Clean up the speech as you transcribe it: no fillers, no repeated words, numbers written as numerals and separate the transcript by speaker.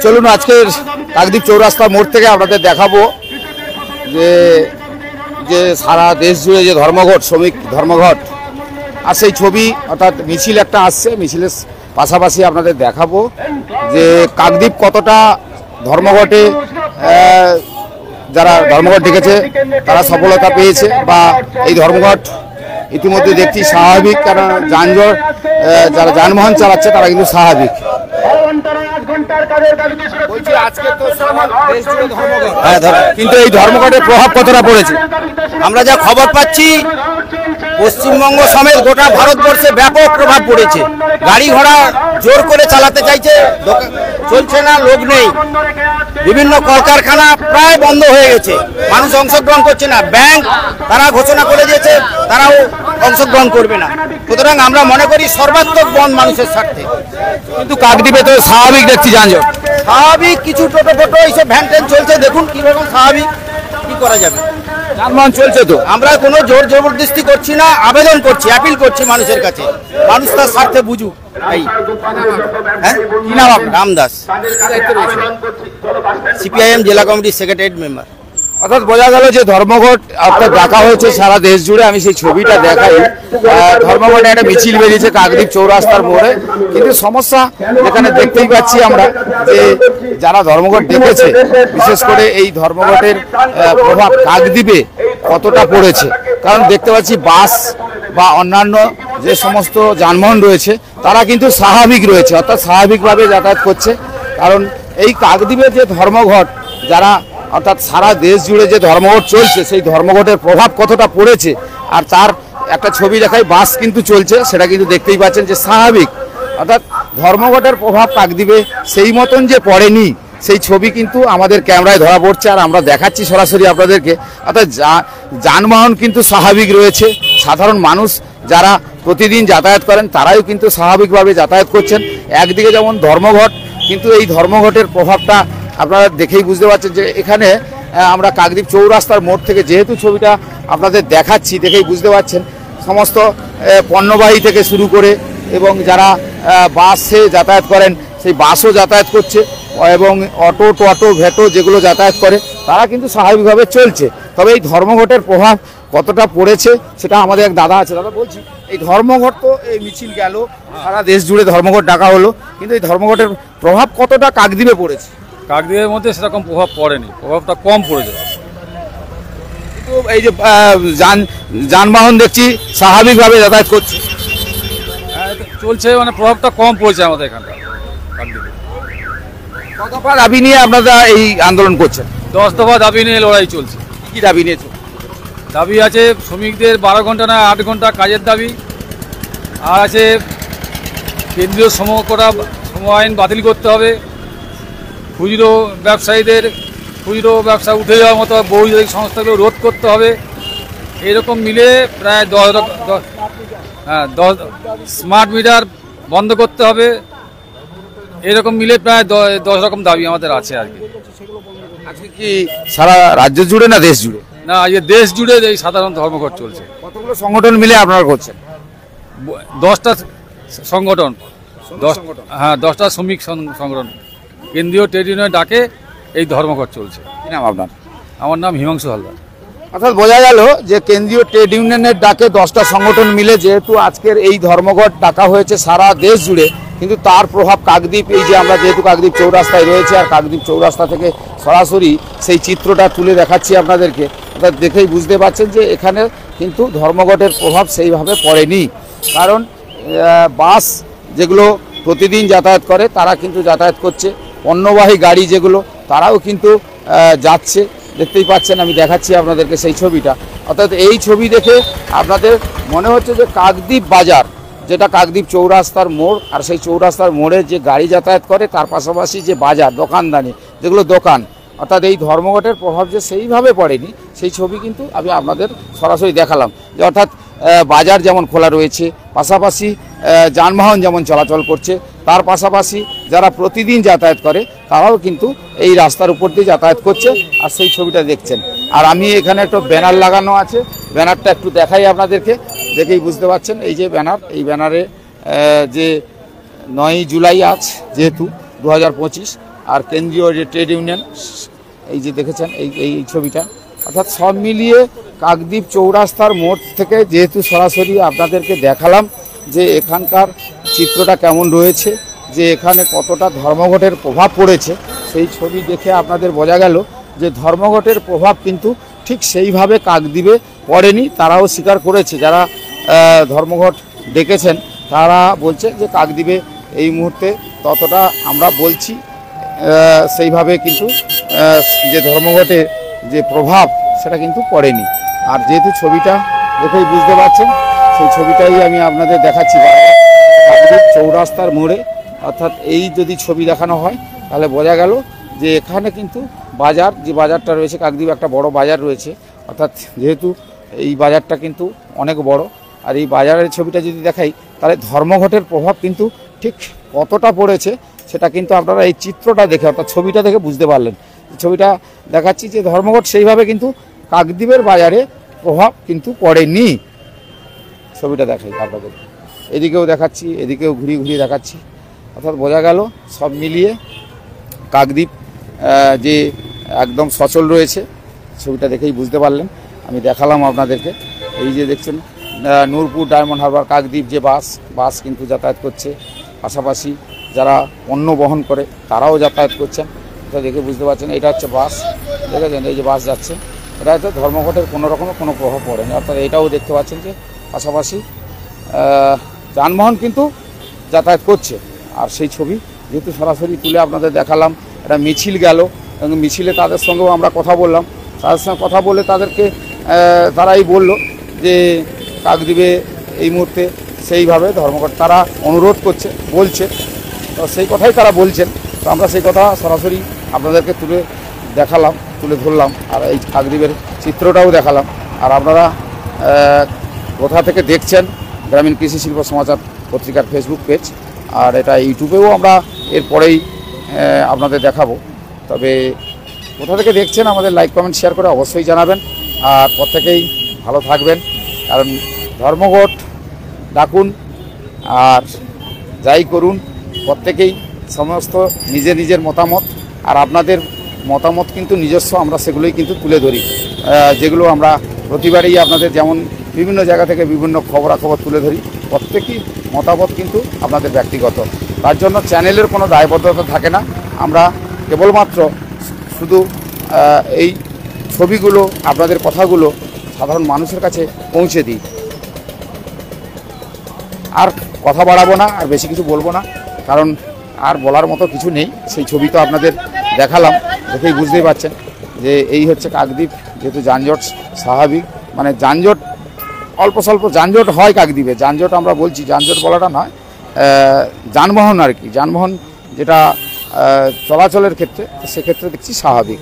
Speaker 1: চলুন আজকের কাকদ্বীপ চৌরাস্তা মোড় থেকে আপনাদের দেখাবো যে সারা দেশ জুড়ে যে ধর্মঘট, শ্রমিক ধর্মঘট, আর সেই ছবি অর্থাৎ মিছিল একটা আসছে। মিছিলের পাশাপাশি আপনাদের দেখাবো যে কাকদ্বীপ কতটা ধর্মঘটে যারা ধর্মঘট ডেকেছে তারা সফলতা পেয়েছে, বা এই ধর্মঘট ইতিমধ্যে দেখছি স্বাভাবিক, কারণ যানজট যারা যানবাহন চালাচ্ছে তারা কিন্তু স্বাভাবিক। কিন্তু এই ধর্মঘটের প্রভাব কতটা পড়েছে?
Speaker 2: আমরা যা খবর পাচ্ছি পশ্চিমবঙ্গ সমেত গোটা ভারতবর্ষে ব্যাপক প্রভাব পড়েছে। গাড়ি ঘোড়া জোর করে চালাতে চাইছে, চলছে না, লোক নেই। বিভিন্ন কলকারখানা প্রায় বন্ধ হয়ে গেছে, মানুষ অংশগ্রহণ করছে না। ব্যাংক তারা ঘোষণা করে দিয়েছে তারাও অংশগ্রহণ করবে না। সুতরাং আমরা মনে করি সর্বাত্মক বন্ধ মানুষের স্বার্থে।
Speaker 1: কিন্তু কাকদ্বীপে তো স্বাভাবিক দেখছি যানজট।
Speaker 2: স্বাভাবিক কিছু টোটো ফোটো এইসব ভ্যান ট্যান চলছে, দেখুন কিরকম স্বাভাবিক, কি করা যাবে।
Speaker 1: যানবাহন চলছে তো,
Speaker 2: আমরা কোনো জোর জবরদস্তি করছি না, আবেদন করছি, অ্যাপিল করছি মানুষের কাছে, মানুষ তার স্বার্থে বুঝুক।
Speaker 1: কি নাম আপনার?
Speaker 2: রামদাস, সিপিআইএম জেলা কমিটির সেক্রেটারি মেম্বার।
Speaker 1: অর্থাৎ বোঝা গেল যে ধর্মঘট অর্থাৎ ডাকা হয়েছে সারা দেশ জুড়ে। আমি সেই ছবিটা দেখাই, ধর্মঘটে একটা মিছিল বেরিয়েছে কাকদ্বীপ চৌরাস্তার মোড়ে। কিন্তু সমস্যা যেখানে দেখতেই পাচ্ছি আমরা যে যারা ধর্মঘট ডেকেছে, বিশেষ করে এই ধর্মঘটের প্রভাব কাকদ্বীপে কতটা পড়েছে। কারণ দেখতে পাচ্ছি বাস বা অন্যান্য যে সমস্ত যানবাহন রয়েছে তারা কিন্তু স্বাভাবিক রয়েছে, অর্থাৎ স্বাভাবিকভাবে যাতায়াত করছে। কারণ এই কাকদ্বীপের যে ধর্মঘট, যারা অর্থাৎ সারা দেশ জুড়ে যে ধর্মঘট চলছে সেই ধর্মঘটের প্রভাব কতটা পড়েছে, আর তার একটা ছবি দেখাই, বাস কিন্তু চলছে, সেটা কিন্তু দেখতেই পাচ্ছেন যে স্বাভাবিক। অর্থাৎ ধর্মঘটের প্রভাব কাকদ্বীপে সেই মতন যে পড়েনি সেই ছবি কিন্তু আমাদের ক্যামেরায় ধরা পড়ছে, আর আমরা দেখাচ্ছি সরাসরি আপনাদেরকে। অর্থাৎ যানবাহন কিন্তু স্বাভাবিক রয়েছে, সাধারণ মানুষ যারা প্রতিদিন যাতায়াত করেন তারাও কিন্তু স্বাভাবিকভাবে যাতায়াত করছেন। একদিকে যেমন ধর্মঘট, কিন্তু এই ধর্মঘটের প্রভাবটা আপনারা দেখেই বুঝতে পারছেন যে এখানে আমরা কাকদ্বীপ চৌরাস্তার মোড় থেকে যেহেতু ছবিটা আপনাদের দেখাচ্ছি, দেখেই বুঝতে পারছেন সমস্ত পণ্যবাহী থেকে শুরু করে এবং যারা বাসে যাতায়াত করেন সেই বাসও যাতায়াত করছে, এবং অটো টোটো ভেটো যেগুলো যাতায়াত করে তারা কিন্তু স্বাভাবিকভাবে চলছে। তবে এই ধর্মঘটের প্রভাব কতটা পড়েছে সেটা আমাদের এক দাদা আছে, দাদা বলছি, এই ধর্মঘট তো এই মিছিল গেল, সারা দেশ জুড়ে ধর্মঘট ডাকা হলো, কিন্তু এই ধর্মঘটের প্রভাব কতটা কাকদ্বীপে পড়েছে?
Speaker 3: কাকদ্বীপের মধ্যে সেরকম প্রভাব পড়েনি, প্রভাবটা কম পড়েছে।
Speaker 1: কিন্তু এই যে যানবাহন দেখছি স্বাভাবিকভাবে যাতায়াত করছে,
Speaker 3: চলছে, মানে প্রভাবটা কম পড়েছে আমাদের এখানকার কাকদ্বীপে।
Speaker 1: কত দফা দাবি নিয়ে আপনারা এই আন্দোলন করছেন?
Speaker 3: 10 দফা দাবি নিয়ে লড়াই চলছে।
Speaker 1: কি দাবি নিয়েছে?
Speaker 3: দাবি আছে শ্রমিকদের 12 ঘন্টা না 8 ঘন্টা কাজের দাবি, আর আছে কেন্দ্রীয় শ্রম আইন বাতিল করতে হবে, খুচরো ব্যবসায়ীদের খুচরো ব্যবসা উঠে যাওয়ার মতো বহুজাতিক সংস্থাগুলো রোধ করতে হবে। এরকম মিলে প্রায় 10 স্মার্ট মিটার বন্ধ করতে হবে। এরকম মিলে প্রায় 10 রকম দাবি আমাদের আছে আর কি।
Speaker 1: আজকে কি সারা রাজ্য জুড়ে না দেশ জুড়ে?
Speaker 3: না, এই দেশ জুড়ে এই সাধারণ ধর্মঘট চলছে।
Speaker 1: কতগুলো সংগঠন মিলে আপনারা করছেন?
Speaker 3: 10টা সংগঠন, 10টা শ্রমিক সংগঠন কেন্দ্রীয় ট্রেড ইউনিয়ন ডাকে এই ধর্মঘট চলছে।
Speaker 1: কি নাম আপনার?
Speaker 3: আমার নাম হিমাংশু হালদার।
Speaker 1: অর্থাৎ বোঝা গেল যে কেন্দ্রীয় ট্রেড ইউনিয়নের ডাকে 10টা সংগঠন মিলে যেহেতু আজকের এই ধর্মঘট ডাকা হয়েছে সারা দেশ জুড়ে, কিন্তু তার প্রভাব কাকদ্বীপ, এই যে আমরা যেহেতু কাকদ্বীপ চৌরাস্তায় রয়েছে আর কাকদ্বীপ চৌরাস্তা থেকে সরাসরি সেই চিত্রটা তুলে দেখাচ্ছি আপনাদেরকে, অর্থাৎ দেখেই বুঝতে পারছেন যে এখানে কিন্তু ধর্মঘটের প্রভাব সেইভাবে পড়েনি। কারণ বাস যেগুলো প্রতিদিন যাতায়াত করে তারা কিন্তু যাতায়াত করছে, পণ্যবাহী গাড়ি যেগুলো তারাও কিন্তু যাচ্ছে, দেখতেই পাচ্ছেন, আমি দেখাচ্ছি আপনাদেরকে সেই ছবিটা। অর্থাৎ এই ছবি দেখে আপনাদের মনে হচ্ছে যে কাকদ্বীপ বাজার, যেটা কাকদ্বীপ চৌরাস্তার মোড়, আর সেই চৌরাস্তার মোড়ে যে গাড়ি যাতায়াত করে তার পাশাপাশি যে বাজার দোকানদানি যেগুলো দোকান, অর্থাৎ এই ধর্মঘটের প্রভাব যে সেইভাবে পড়েনি সেই ছবি কিন্তু আমি আপনাদের সরাসরি দেখালাম। যে অর্থাৎ বাজার যেমন খোলা রয়েছে, পাশাপাশি যানবাহন যেমন চলাচল করছে, তার পাশাপাশি যারা প্রতিদিন যাতায়াত করে তারাও কিন্তু এই রাস্তার উপর দিয়ে যাতায়াত করছে, আর সেই ছবিটা দেখছেন। আর আমি এখানে একটা ব্যানার লাগানো আছে, ব্যানারটা একটু দেখাই আপনাদেরকে, দেখেই বুঝতে পারছেন। এই যে ব্যানার, এই ব্যানারে যে 9ই জুলাই আজ যেহেতু 2025, আর কেন্দ্রীয় যে ট্রেড ইউনিয়ন এই যে দেখেছেন এই ছবিটা, অর্থাৎ সব মিলিয়ে কাকদ্বীপ চৌরাস্তার মোড় থেকে যেহেতু সরাসরি আপনাদেরকে দেখালাম যে এখানকার চিত্রটা কেমন রয়েছে, যে এখানে কতটা ধর্মঘটের প্রভাব পড়েছে, সেই ছবি দেখে আপনাদের বোঝা গেল যে ধর্মঘটের প্রভাব কিন্তু ঠিক সেইভাবে কাকদ্বীপে পড়েনি। তারাও স্বীকার করেছে, যারা ধর্মঘট ডেকেছেন তারা বলছে যে কাকদ্বীপে এই মুহূর্তে ততটা আমরা বলছি সেইভাবে কিন্তু যে ধর্মঘটের যে প্রভাব সেটা কিন্তু পড়েনি। আর যেহেতু ছবিটা দেখেই বুঝতে পারছেন, সেই ছবিটাই আমি আপনাদের দেখাচ্ছি কাকদ্বীপ চৌরাস্তার মোড়ে। অর্থাৎ এই যদি ছবি দেখানো হয় তাহলে বোঝা গেল যে এখানে কিন্তু বাজার, যে বাজারটা রয়েছে কাকদ্বীপ একটা বড় বাজার রয়েছে, অর্থাৎ যেহেতু এই বাজারটা কিন্তু অনেক বড়, আর এই বাজারের ছবিটা যদি দেখাই তাহলে ধর্মঘটের প্রভাব কিন্তু ঠিক কতটা পড়েছে সেটা কিন্তু আপনারা এই চিত্রটা দেখে অর্থাৎ ছবিটা দেখে বুঝতে পারলেন। ছবিটা দেখাচ্ছি যে ধর্মঘট সেইভাবে কিন্তু কাকদ্বীপের বাজারে প্রভাব কিন্তু পড়েনি। ছবিটা দেখাই আপনাদের, এদিকেও দেখাচ্ছি, এদিকেও ঘুরিয়ে ঘুরিয়ে দেখাচ্ছি, অর্থাৎ বোঝা গেল সব মিলিয়ে কাকদ্বীপ যে একদম সচল রয়েছে। ছবিটা দেখেই বুঝতে পারলেন, আমি দেখালাম আপনাদেরকে। এই যে দেখছেন নূরপুর ডায়মন্ড হারবার কাকদ্বীপ যে বাস কিন্তু যাতায়াত করছে, পাশাপাশি যারা পণ্য বহন করে তারাও যাতায়াত করছেন। এটা দেখে বুঝতে পারছেন এটা হচ্ছে বাস, দেখেছেন এই যে বাস যাচ্ছে, এটা হচ্ছে ধর্মঘটের কোনো রকমের কোনো প্রভাব পড়েনি। অর্থাৎ এটাও দেখতে পাচ্ছেন যে পাশাপাশি যানবাহন কিন্তু যাতায়াত করছে। আর সেই ছবি যেহেতু সরাসরি তুলে আপনাদের দেখালাম, একটা মিছিল গেল এবং মিছিলে তাদের সঙ্গেও আমরা কথা বললাম। তাদের সঙ্গে কথা বলে তাদেরকে তারাই বলল যে কাকদ্বীপে এই মুহূর্তে সেইভাবে ধর্মঘট তারা অনুরোধ করছে, বলছে, তো সেই কথাই তারা বলছেন। তো আমরা সেই কথা সরাসরি আপনাদেরকে তুলে ধরলাম, আর এই কাকদ্বীপের চিত্রটাও দেখালাম। আর আপনারা কোথা থেকে দেখছেন গ্রামীণ কৃষি শিল্প সমাচার পত্রিকার ফেসবুক পেজ, আর এটা ইউটিউবেও আমরা এরপরেই আপনাদের দেখাবো। তবে কোথা থেকে দেখছেন আমাদের লাইক কমেন্ট শেয়ার করে অবশ্যই জানাবেন। আর প্রত্যেকেই ভালো থাকবেন, কারণ ধর্মঘট ডাকুন আর যাই করুন প্রত্যেকেই সমস্ত নিজের মতামত, আর আপনাদের মতামত কিন্তু নিজস্ব, আমরা সেগুলোই কিন্তু তুলে ধরি, যেগুলো আমরা প্রতিবারই আপনাদের যেমন বিভিন্ন জায়গা থেকে বিভিন্ন খবরাখবর তুলে ধরি, প্রত্যেকই মতামত কিন্তু আপনাদের ব্যক্তিগত। তার জন্য চ্যানেলের কোনো দায়বদ্ধতা থাকে না, আমরা কেবলমাত্র শুধু এই ছবিগুলো, আপনাদের কথাগুলো সাধারণ মানুষের কাছে পৌঁছে দিই। আর কথা বাড়াবো না, আর বেশি কিছু বলবো না, কারণ আর বলার মতো কিছু নেই। সেই ছবি তো আপনাদের দেখালাম, দেখেই বুঝতেই পারছেন যে এই হচ্ছে কাকদ্বীপ। যেহেতু যানজট স্বাভাবিক, মানে যানজট অল্প স্বল্প যানজট হয় কাকদ্বীপে, যানজট আমরা বলছি, যানজট বলাটা নয়, যানবাহন আর কি, যানবাহন যেটা চলাচলের ক্ষেত্রে, সেক্ষেত্রে দেখছি স্বাভাবিক।